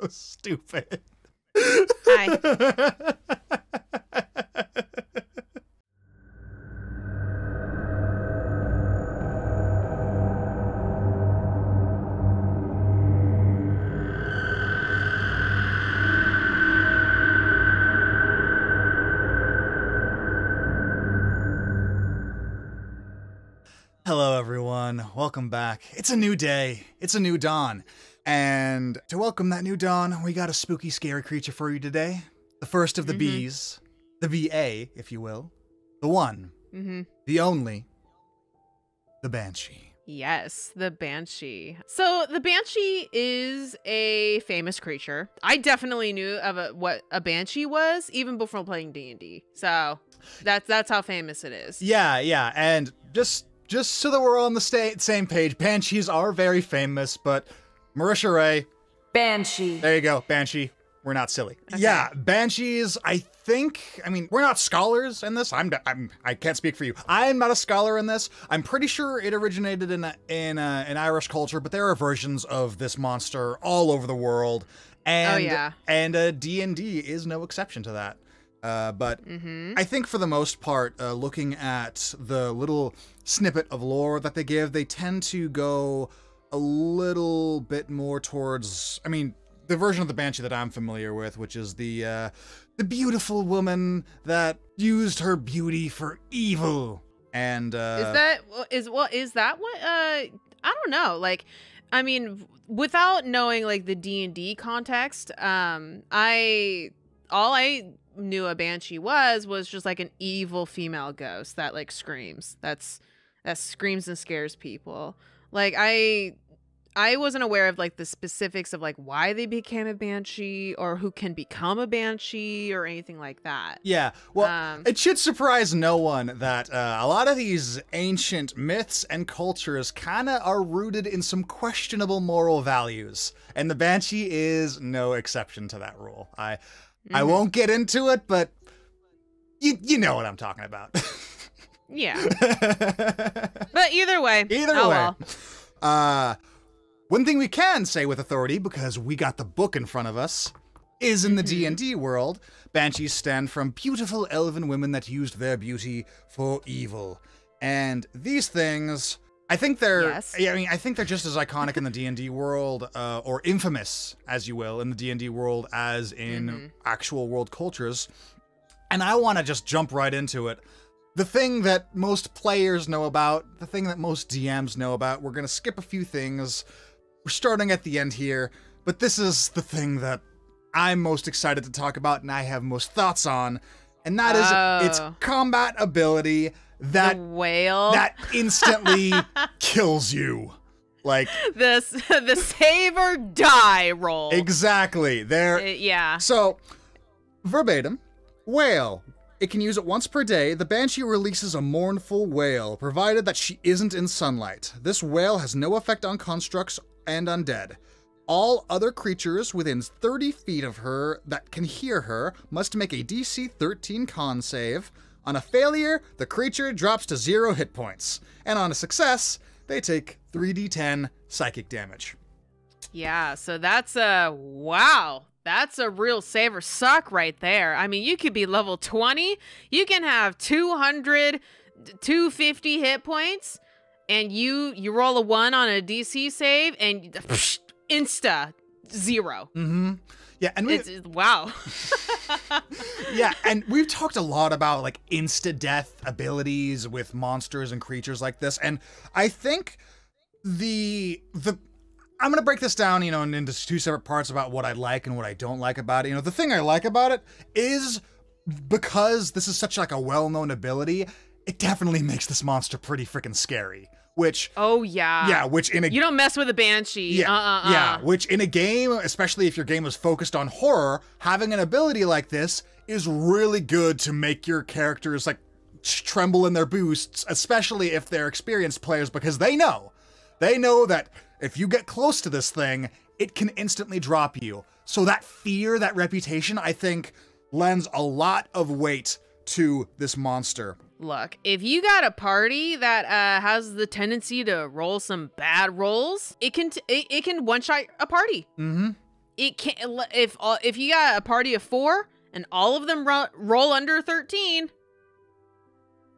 so stupid. Hi. Hello, everyone. Welcome back. It's a new day. It's a new dawn. And to welcome that new dawn, we got a spooky, scary creature for you today. The first of the Bs. The VA, if you will. The one. The only. The Banshee. Yes, the Banshee. So the Banshee is a famous creature. I definitely knew of what a Banshee was even before playing D&D. So that's how famous it is. Yeah. And just so that we're all on the same page, Banshees are very famous, but Marisha Ray. Banshee. There you go, Banshee. We're not silly. Okay. Yeah, Banshees, I mean, we're not scholars in this. I can't speak for you. I'm not a scholar in this. I'm pretty sure it originated in Irish culture, but there are versions of this monster all over the world. And, and D&D is no exception to that. But I think for the most part, looking at the little snippet of lore that they give, they tend to go a little bit more towards, I mean, the version of the Banshee that I'm familiar with, which is the beautiful woman that used her beauty for evil. And is that what I don't know. Like, I mean, without knowing like the D&D context, all I knew a Banshee was just like an evil female ghost that like screams. That screams and scares people. Like I wasn't aware of like the specifics of like why they became a Banshee or who can become a Banshee or anything like that. Yeah, well, it should surprise no one that a lot of these ancient myths and cultures kind of are rooted in some questionable moral values, and the Banshee is no exception to that rule. I won't get into it, but you know what I'm talking about. Yeah. But either way. Well. One thing we can say with authority, because we got the book in front of us, is in the D&D world, Banshees stand from beautiful elven women that used their beauty for evil. And these things, I think they're, I think they're just as iconic in the D&D world, or infamous, as you will, in the D&D world as in actual world cultures. And I want to just jump right into it. The thing that most players know about, the thing that most DMs know about, we're going to skip a few things. We're starting at the end here, but this is the thing that I'm most excited to talk about and I have most thoughts on, and that is its combat ability that wail that instantly kills you. Like the save or die roll. Exactly. Yeah. So, verbatim, wail. It can use it once per day. The Banshee releases a mournful wail, provided that she isn't in sunlight. This wail has no effect on constructs and undead. All other creatures within 30 feet of her that can hear her must make a DC 13 con save. On a failure, the creature drops to 0 hit points. And on a success, they take 3d10 psychic damage. Yeah, so that's wow. That's a real save or suck right there. I mean, you could be level 20. You can have 200, 250 hit points, and you roll a 1 on a DC save, and insta 0. Yeah, and wow. Yeah, and we've talked a lot about like insta-death abilities with monsters and creatures like this, and I think I'm going to break this down, into two separate parts about what I like and what I don't like about it. The thing I like about it is because this is such like a well-known ability, it definitely makes this monster pretty freaking scary. Which which in a you don't mess with a Banshee. Which in a game, especially if your game is focused on horror, having an ability like this is really good to make your characters like tremble in their boots, especially if they're experienced players, because they know that if you get close to this thing, it can instantly drop you. So that fear, that reputation, I think lends a lot of weight to this monster. Look, if you got a party that has the tendency to roll some bad rolls, it can one-shot a party. it can if you got a party of 4 and all of them roll under 13,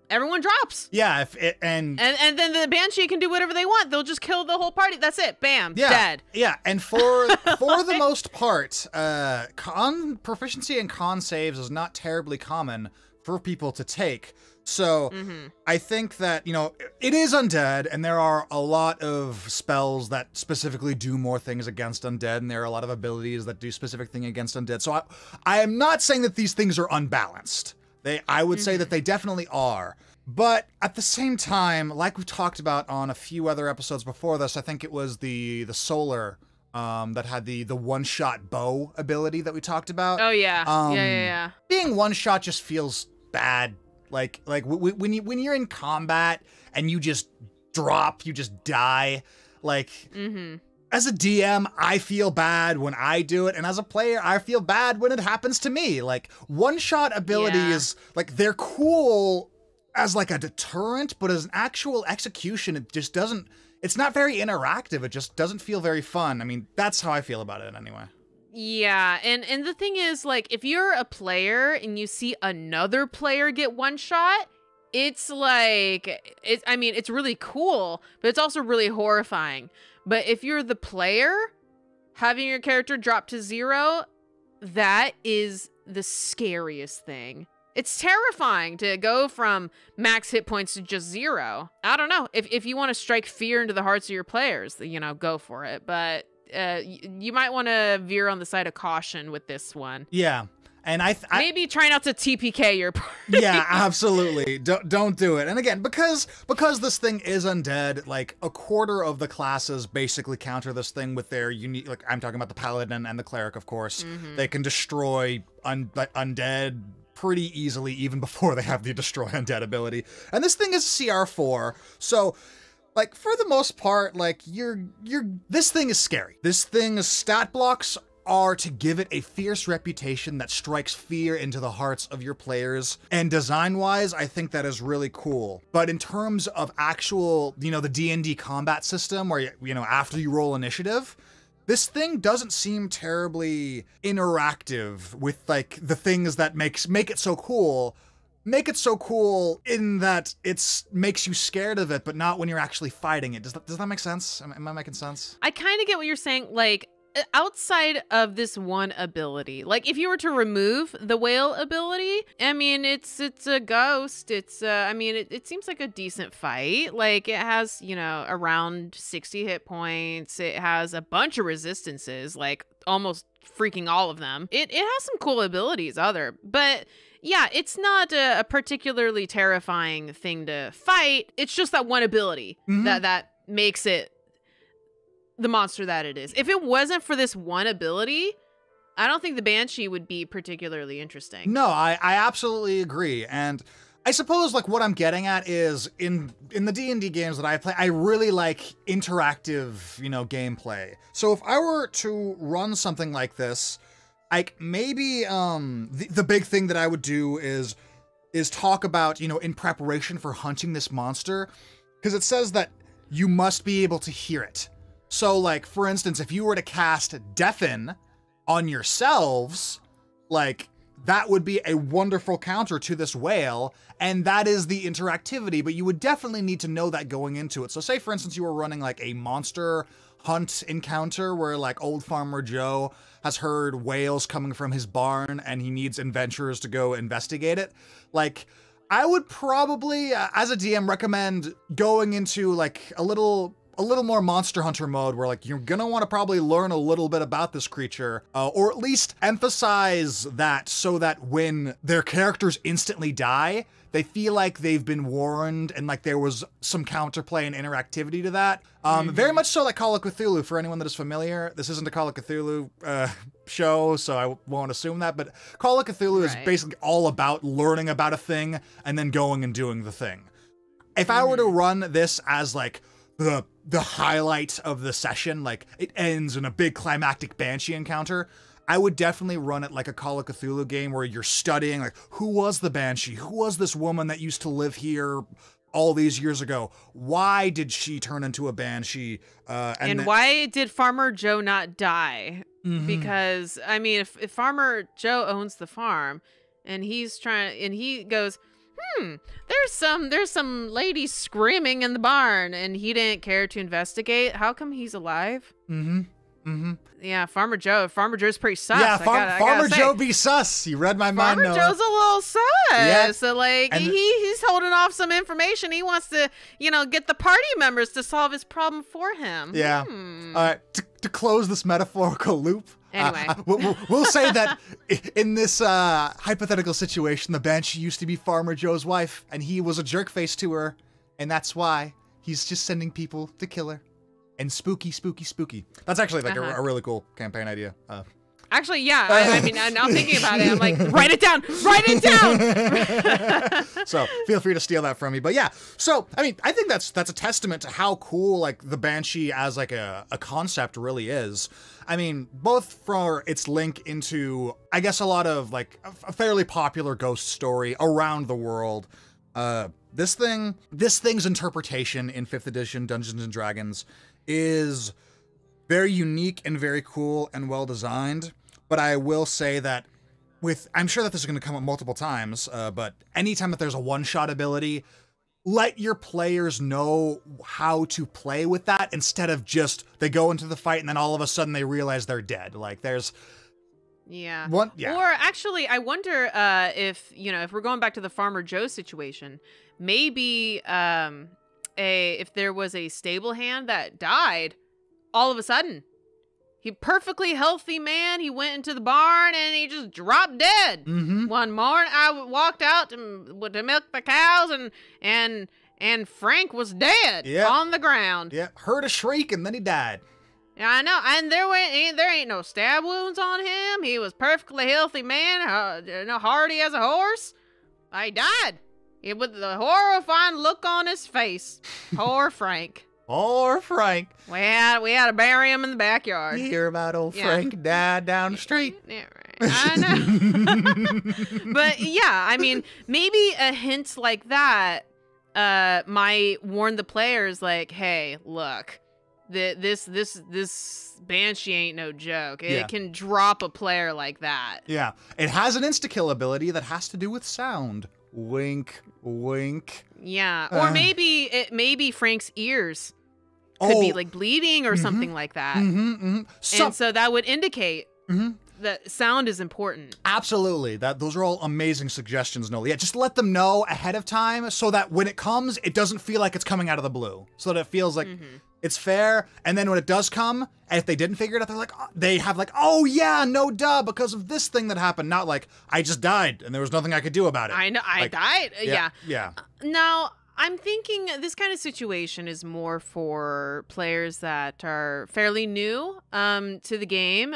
everyone drops. Yeah, and then the Banshee can do whatever they want. They'll just kill the whole party. That's it. Bam. Yeah, dead. Yeah, and for the most part, con proficiency and con saves is not terribly common for people to take. So I think that, you know, it is undead, and there are a lot of spells that specifically do more things against undead, and there are a lot of abilities that do specific thing against undead. So I am not saying that these things are unbalanced. I would say that they definitely are. But at the same time, like we talked about on a few other episodes before this, I think it was the Solar that had the one-shot bow ability that we talked about. Oh yeah. Yeah. Being one-shot just feels bad. Like when you're in combat and you just drop, you just die. Like as a DM, I feel bad when I do it, and as a player, I feel bad when it happens to me. Like one-shot abilities, like they're cool as like a deterrent, but as an actual execution, it just doesn't. It's not very interactive. It just doesn't feel very fun. I mean, that's how I feel about it anyway. Yeah, and the thing is, like, if you're a player and you see another player get one shot, it's like, it's really cool, but it's also really horrifying. But if you're the player, having your character drop to 0, that is the scariest thing. It's terrifying to go from max hit points to just 0. I don't know. If you want to strike fear into the hearts of your players, you know, go for it. But you might want to veer on the side of caution with this one. Yeah. And I maybe try not to TPK your party. Yeah, absolutely. Don't do it. And again, because this thing is undead, like a quarter of the classes basically counter this thing with their unique. Like I'm talking about the paladin and the cleric, of course. They can destroy undead pretty easily, even before they have the destroy undead ability. And this thing is CR4, so. Like, for the most part, like, this thing is scary. This thing's stat blocks are to give it a fierce reputation that strikes fear into the hearts of your players. And design-wise, I think that is really cool. But in terms of actual, you know, the D&D combat system, where, you know, after you roll initiative, this thing doesn't seem terribly interactive with, like, the things that make it so cool. Make it so cool in that it makes you scared of it, but not when you're actually fighting it. Does that make sense? Am I making sense? I kind of get what you're saying. Like, outside of this one ability, like if you were to remove the wail ability, I mean, it's a ghost. I mean, it seems like a decent fight. Like it has, you know, around 60 hit points. It has a bunch of resistances, like almost freaking all of them. It has some cool abilities, but yeah, it's not a particularly terrifying thing to fight. It's just that one ability that makes it the monster that it is. If it wasn't for this one ability, I don't think the Banshee would be particularly interesting. No, I absolutely agree. And I suppose like what I'm getting at is in the D&D games that I play, I really like interactive, you know, gameplay. So if I were to run something like this, like maybe the big thing that I would do is talk about, you know, in preparation for hunting this monster, because it says that you must be able to hear it. So like, for instance, if you were to cast Deafen on yourselves, like that would be a wonderful counter to this wail, and that is the interactivity, but you would definitely need to know that going into it. So say, for instance, you were running like a monster hunt encounter where like old Farmer Joe has heard wails coming from his barn and he needs adventurers to go investigate it. Like, I would probably, as a DM, recommend going into like a little more Monster Hunter mode where like you're gonna want to probably learn a little bit about this creature, or at least emphasize that so that when their characters instantly die, they feel like they've been warned and like there was some counterplay and interactivity to that. Very much so like Call of Cthulhu, for anyone that is familiar. This isn't a Call of Cthulhu show, so I won't assume that, but Call of Cthulhu is basically all about learning about a thing and then going and doing the thing. If I were to run this as like the highlight of the session, like it ends in a big climactic Banshee encounter, I would definitely run it like a Call of Cthulhu game where you're studying, like, who was the Banshee? Who was this woman that used to live here all these years ago? Why did she turn into a Banshee? And why did Farmer Joe not die? because I mean, if Farmer Joe owns the farm, and he goes, there's some lady screaming in the barn, and he didn't care to investigate. How come he's alive? Yeah, Farmer Joe's pretty sus. Yeah, Farmer say. Joe be sus. You read my mind, Farmer Nola. Joe's a little sus. Yeah. So like he's holding off some information. He wants to, get the party members to solve his problem for him. Yeah. All right. To close this metaphorical loop. Anyway, we'll say that in this hypothetical situation, the Banshee used to be Farmer Joe's wife, and he was a jerkface to her, and that's why he's just sending people to kill her. And spooky. That's actually like a really cool campaign idea. Actually, yeah. I mean, now thinking about it, I'm like, write it down. So feel free to steal that from me. But yeah, so I mean, I think that's a testament to how cool like the Banshee as like a concept really is. I mean, both for its link into, I guess, a lot of like a fairly popular ghost story around the world. This thing's interpretation in 5th edition Dungeons and Dragons is very unique and very cool and well designed. But I will say that I'm sure that this is going to come up multiple times, but anytime that there's a one-shot ability, let your players know how to play with that instead of just they go into the fight and then all of a sudden they realize they're dead. Like there's... Yeah. Or actually, I wonder if we're going back to the Farmer Joe situation, maybe if there was a stable hand that died all of a sudden. He perfectly healthy man. He went into the barn and he just dropped dead. One morning, I walked out to milk the cows, and Frank was dead on the ground. Yeah, heard a shriek and then he died. Yeah, I know, and there ain't no stab wounds on him. He was perfectly healthy man, hardy as a horse. He died. With the horrifying look on his face. Poor Frank. Poor Frank. We had to bury him in the backyard. You hear about old Frank died down the street. Yeah, right. I know. But yeah, I mean, maybe a hint like that might warn the players, like, hey, look, this Banshee ain't no joke. It can drop a player like that. Yeah, it has an insta-kill ability that has to do with sound. Wink, wink. Yeah, or maybe Frank's ears could be like bleeding or something like that. And so that would indicate that sound is important. Absolutely. Those are all amazing suggestions, Nola. Yeah, just let them know ahead of time so that when it comes, it doesn't feel like it's coming out of the blue. So that it feels like it's fair. And then when it does come, and if they didn't figure it out, they have like, oh yeah, no duh, because of this thing that happened. Not like, I just died and there was nothing I could do about it. I know, I died. Yeah. Now, I'm thinking this kind of situation is more for players that are fairly new to the game,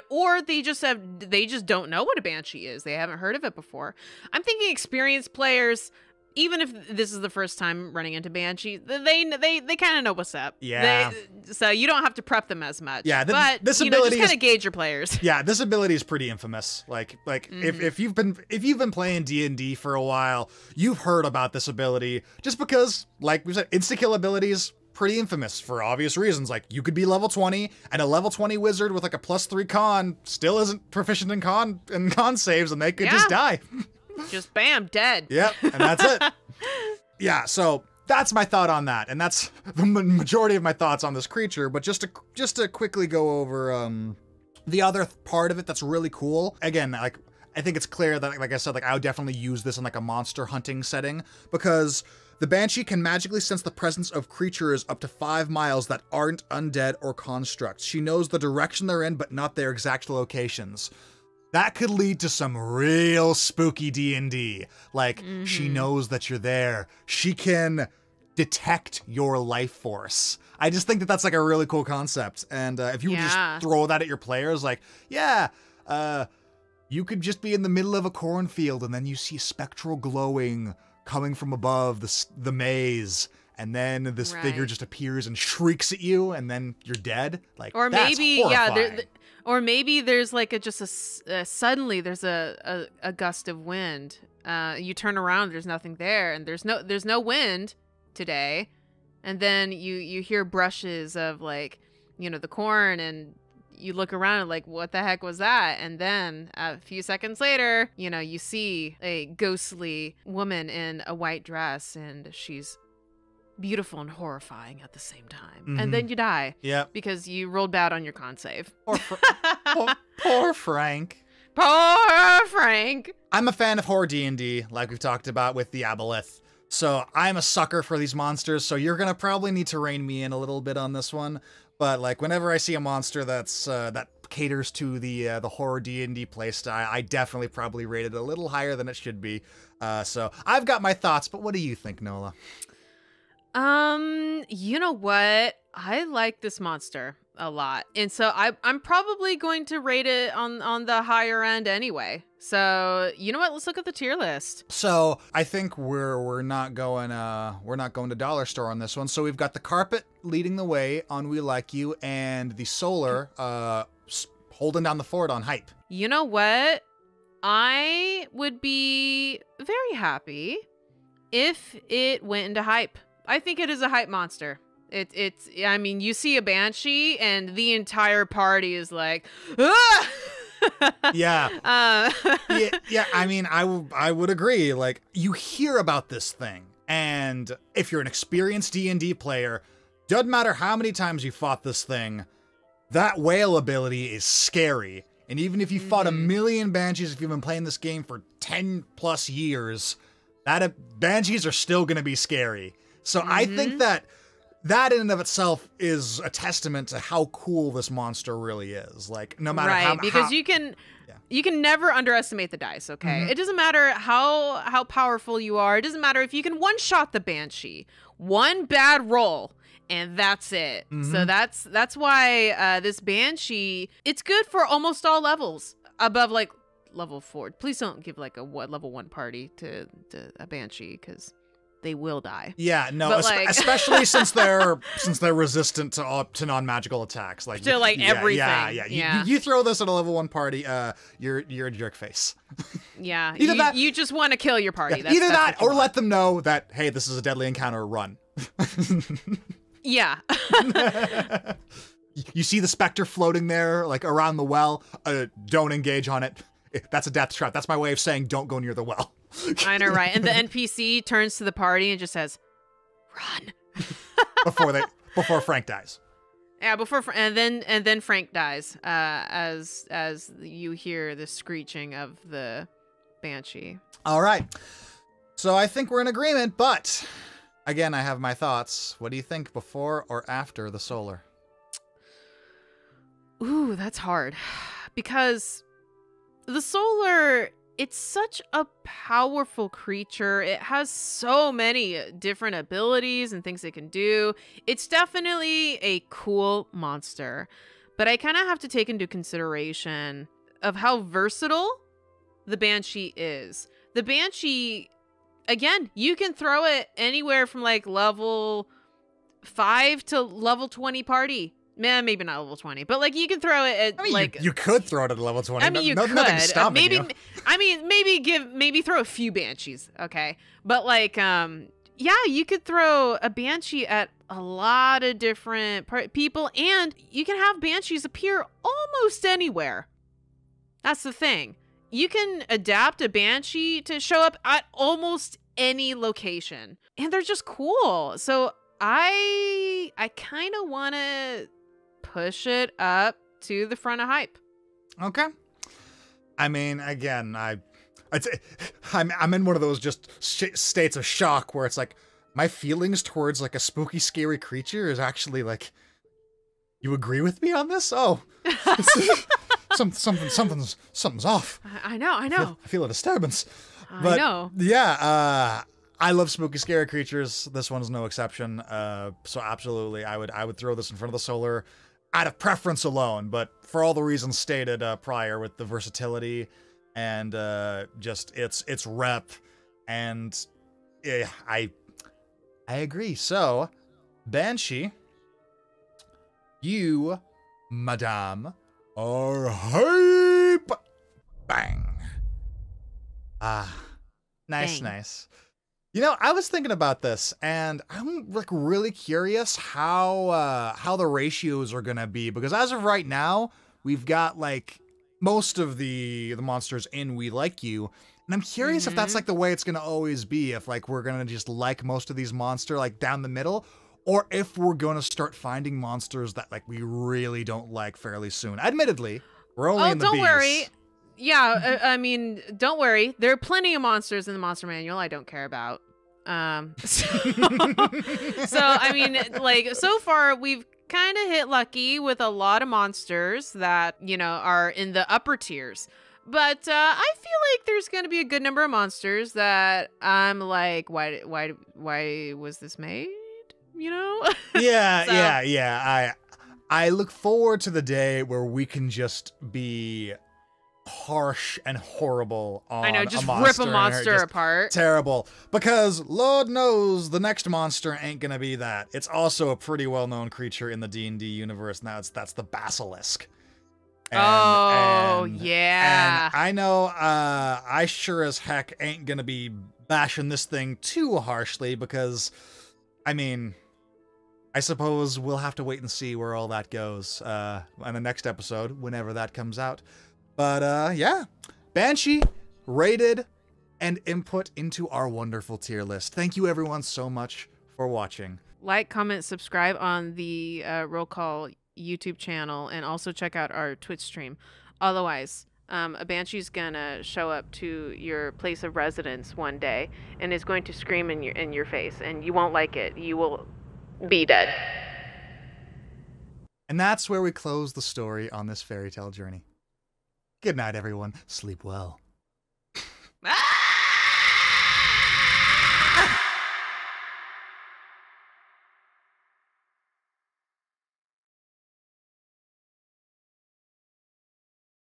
or they just don't know what a Banshee is. They haven't heard of it before. I'm thinking experienced players, even if this is the first time running into Banshee, they kind of know what's up. Yeah. So you don't have to prep them as much. Yeah. But this ability just kind of gauge your players. Yeah, this ability is pretty infamous. Like if you've been playing D&D for a while, you've heard about this ability just because, like we said, insta-kill abilities pretty infamous for obvious reasons. Like you could be level 20 and a level 20 wizard with like a +3 con still isn't proficient in con saves, and they could just die. Just bam, dead. Yep, and that's it. Yeah, so that's my thought on that, and that's the majority of my thoughts on this creature. But just to quickly go over the other part of it that's really cool. Again, like I think it's clear that, like I said, like I would definitely use this in like a monster hunting setting, because the Banshee can magically sense the presence of creatures up to 5 miles that aren't undead or constructs. She knows the direction they're in, but not their exact locations. That could lead to some real spooky D&D. Like, she knows that you're there. She can detect your life force. I just think that that's like a really cool concept. And if you would just throw that at your players, like, you could just be in the middle of a cornfield and then you see spectral glowing coming from above the maze. And then this figure just appears and shrieks at you, and then you're dead. Like, or that's maybe, horrifying. Or maybe there's like suddenly there's a gust of wind. You turn around, there's nothing there, and there's no wind today. And then you hear brushes of like, the corn, and you look around and like, what the heck was that? And then a few seconds later, you know, you see a ghostly woman in a white dress, and she's beautiful and horrifying at the same time. And then you die. Yep. Because you rolled bad on your con save. Poor Frank. Poor Frank. I'm a fan of horror D&D, like we've talked about with the Aboleth. So I'm a sucker for these monsters, so you're gonna probably need to rein me in a little bit on this one. But like whenever I see a monster that's that caters to the horror D&D playstyle, I definitely probably rate it a little higher than it should be. So I've got my thoughts, but what do you think, Nola? You know what? I like this monster a lot. And so I'm probably going to rate it on the higher end anyway. So, you know what? Let's look at the tier list. So, I think we're not going to dollar store on this one. So, we've got the carpet leading the way on We Like You, and the solar holding down the fort on hype. You know what? I would be very happy if it went into hype. I think it is a hype monster. It's I mean, you see a Banshee and the entire party is like, ah! Yeah. Yeah, I mean, I would agree. Like, you hear about this thing, and if you're an experienced D&D player, doesn't matter how many times you fought this thing, that wail ability is scary. And even if you fought a million Banshees, if you've been playing this game for 10 plus years, Banshees are still going to be scary. So I think that in and of itself is a testament to how cool this monster really is. Like, no matter how... because you can never underestimate the dice, okay? It doesn't matter how powerful you are. It doesn't matter if you can one-shot the Banshee. One bad roll, and that's it. So that's why this Banshee, it's good for almost all levels. Above, like, level 4. Please don't give, like, a level 1 party to a Banshee, because... they will die. Yeah, no, especially since they're resistant to non-magical attacks, like to like everything. Yeah. You throw this at a level 1 party, you're a jerk face. Yeah, you just want to kill your party. Yeah, either that, or let them know that, hey, this is a deadly encounter. Run. Yeah. You see the specter floating there, like around the well. Don't engage on it. That's a death trap. That's my way of saying don't go near the well. I know, right? And the NPC turns to the party and just says, "Run!" before Frank dies. Yeah, and then Frank dies. As you hear the screeching of the Banshee. All right. So I think we're in agreement, but again, I have my thoughts. What do you think before or after the solar? Ooh, that's hard, because the solar, it's such a powerful creature. It has so many different abilities and things it can do. It's definitely a cool monster, but I kind of have to take into consideration of how versatile the Banshee is. The Banshee, again, you can throw it anywhere from like level 5 to level 20 party. Man, maybe not level 20, but like you can throw it at you could throw it at level 20. I mean, you could. Nothing's stopping you. I mean, maybe throw a few Banshees, okay? But like, yeah, you could throw a Banshee at a lot of different people, and you can have Banshees appear almost anywhere. That's the thing. You can adapt a Banshee to show up at almost any location, and they're just cool. So I kind of want to push it up to the front of hype. Okay. I mean, again, I'm in one of those just states of shock where it's like my feelings towards like a spooky, scary creature is actually like, you agree with me on this? Oh, something's off. I know. I feel a disturbance. I know. Yeah. I love spooky, scary creatures. This one's no exception. So absolutely, I would throw this in front of the solar out of preference alone, but for all the reasons stated prior, with the versatility and just its rep, and I agree. So, Banshee, you, madame, are hype. Bang. Nice. You know, I was thinking about this, and I'm like really curious how the ratios are gonna be, because as of right now, we've got like most of the monsters in We Like You. And I'm curious if that's like the way it's going to always be, if like we're going to just like most of these monsters like down the middle, or if we're going to start finding monsters that like we really don't like fairly soon. Admittedly, we're only in the don't Bs. worry. Yeah, I mean, don't worry. There are plenty of monsters in the monster manual I don't care about. So I mean, like, so far we've kind of hit lucky with a lot of monsters that, you know, are in the upper tiers. But I feel like there's going to be a good number of monsters that I'm like, why was this made? You know? Yeah. I look forward to the day where we can just be harsh and horrible on I know, just rip a monster apart. Terrible. Because Lord knows the next monster ain't gonna be that. It's also a pretty well-known creature in the D&D universe now. That's the basilisk. Yeah. And I know I sure as heck ain't gonna be bashing this thing too harshly because, I mean, I suppose we'll have to wait and see where all that goes on the next episode, whenever that comes out. But yeah, Banshee, rated, and input into our wonderful tier list. Thank you everyone so much for watching. Like, comment, subscribe on the Roll Call YouTube channel, and also check out our Twitch stream. Otherwise, a Banshee's gonna show up to your place of residence one day and is going to scream in your face, and you won't like it. You will be dead. And that's where we close the story on this fairy tale journey. Good night, everyone. Sleep well.